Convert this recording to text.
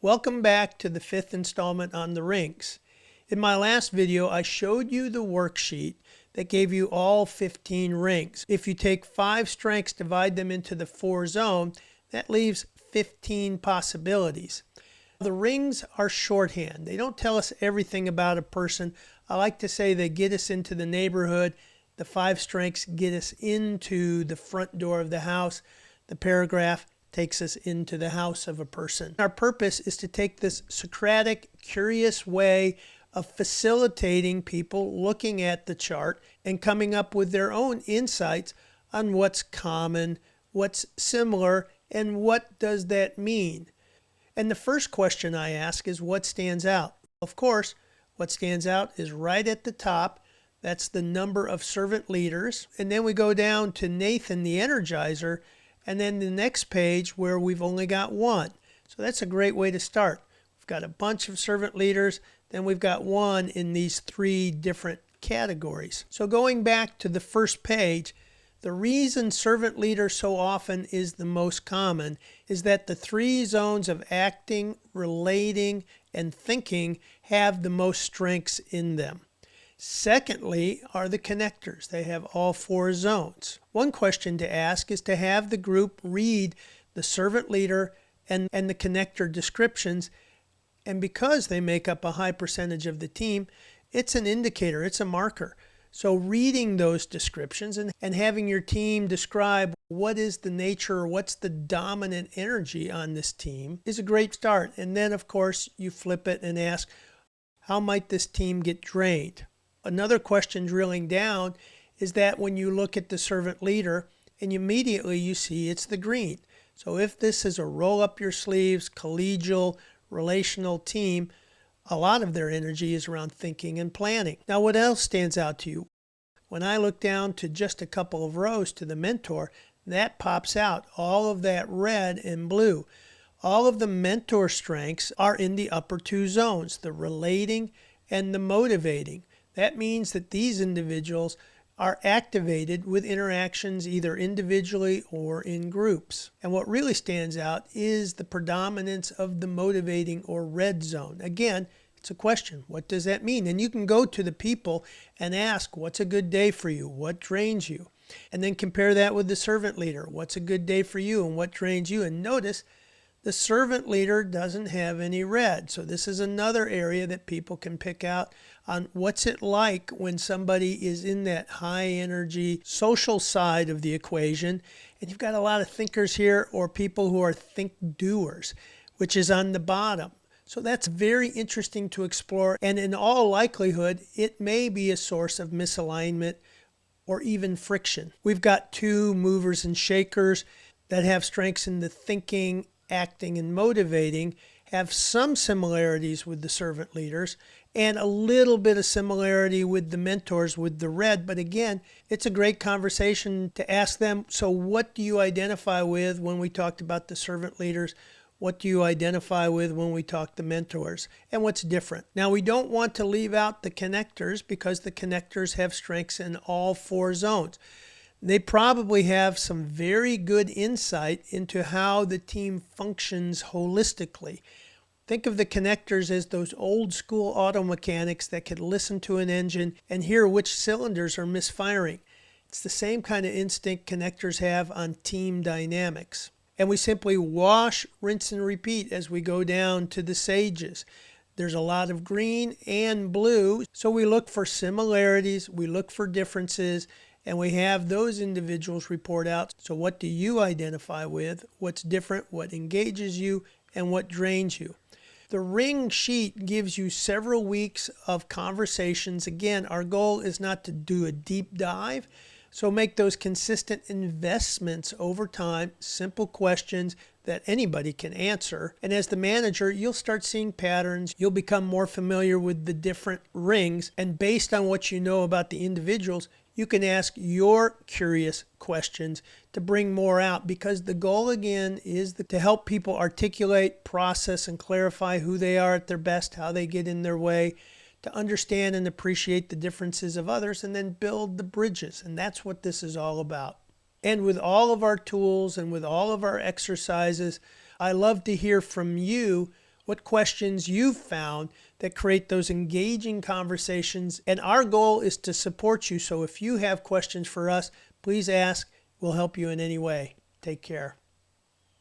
Welcome back to the fifth installment on the rings. In my last video, I showed you the worksheet that gave you all 15 rings. If you take 5 strengths, divide them into the 4 zones, that leaves 15 possibilities. The rings are shorthand. They don't tell us everything about a person. I like to say they get us into the neighborhood. The 5 strengths get us into the front door of the house. The paragraph takes us into the house of a person. Our purpose is to take this Socratic, curious way of facilitating people looking at the chart and coming up with their own insights on what's common, what's similar, and what does that mean. And the first question I ask is, what stands out? Of course, what stands out is right at the top. That's the number of servant leaders. And then we go down to Nathan the Energizer, and then the next page where we've only got 1. So that's a great way to start. We've got a bunch of servant leaders, then we've got 1 in these 3 different categories. So going back to the first page, the reason servant leader so often is the most common is that the 3 zones of acting, relating, and thinking have the most strengths in them. Secondly are the connectors. They have all 4 zones. One question to ask is to have the group read the servant leader and the connector descriptions. And because they make up a high percentage of the team, it's an indicator, it's a marker. So reading those descriptions and having your team describe what is the nature or what's the dominant energy on this team is a great start. And then, of course, you flip it and ask, how might this team get drained? Another question drilling down is that when you look at the servant leader and immediately you see it's the green. So if this is a roll up your sleeves, collegial, relational team, a lot of their energy is around thinking and planning. Now, what else stands out to you? When I look down to just a couple of rows to the mentor, that pops out, all of that red and blue. All of the mentor strengths are in the upper 2 zones, the relating and the motivating. That means that these individuals are activated with interactions either individually or in groups. And what really stands out is the predominance of the motivating or red zone. Again, it's a question. What does that mean? And you can go to the people and ask, what's a good day for you? What drains you? And then compare that with the servant leader. What's a good day for you and what drains you? And notice the servant leader doesn't have any red. So this is another area that people can pick out on what's it like when somebody is in that high energy social side of the equation. And you've got a lot of thinkers here or people who are think doers, which is on the bottom. So that's very interesting to explore. And in all likelihood, it may be a source of misalignment or even friction. We've got 2 movers and shakers that have strengths in the thinking, acting, and motivating, have some similarities with the servant leaders and a little bit of similarity with the mentors with the red. But again, it's a great conversation to ask them, so what do you identify with when we talked about the servant leaders? What do you identify with when we talk the mentors? And what's different? Now, we don't want to leave out the connectors because the connectors have strengths in all 4 zones. They probably have some very good insight into how the team functions holistically. Think of the connectors as those old school auto mechanics that could listen to an engine and hear which cylinders are misfiring. It's the same kind of instinct connectors have on team dynamics. And we simply wash, rinse, and repeat as we go down to the sages. There's a lot of green and blue, so we look for similarities, we look for differences, and we have those individuals report out. So what do you identify with? What's different? What engages you? And what drains you? The ring sheet gives you several weeks of conversations. Again, our goal is not to do a deep dive. So make those consistent investments over time, simple questions that anybody can answer. And as the manager, you'll start seeing patterns. You'll become more familiar with the different rings. And based on what you know about the individuals, you can ask your curious questions to bring more out, because the goal again is to help people articulate, process, and clarify who they are at their best, how they get in their way, to understand and appreciate the differences of others, and then build the bridges. And that's what this is all about. And with all of our tools and with all of our exercises, I love to hear from you what questions you've found that create those engaging conversations. And our goal is to support you. So if you have questions for us, please ask. We'll help you in any way. Take care.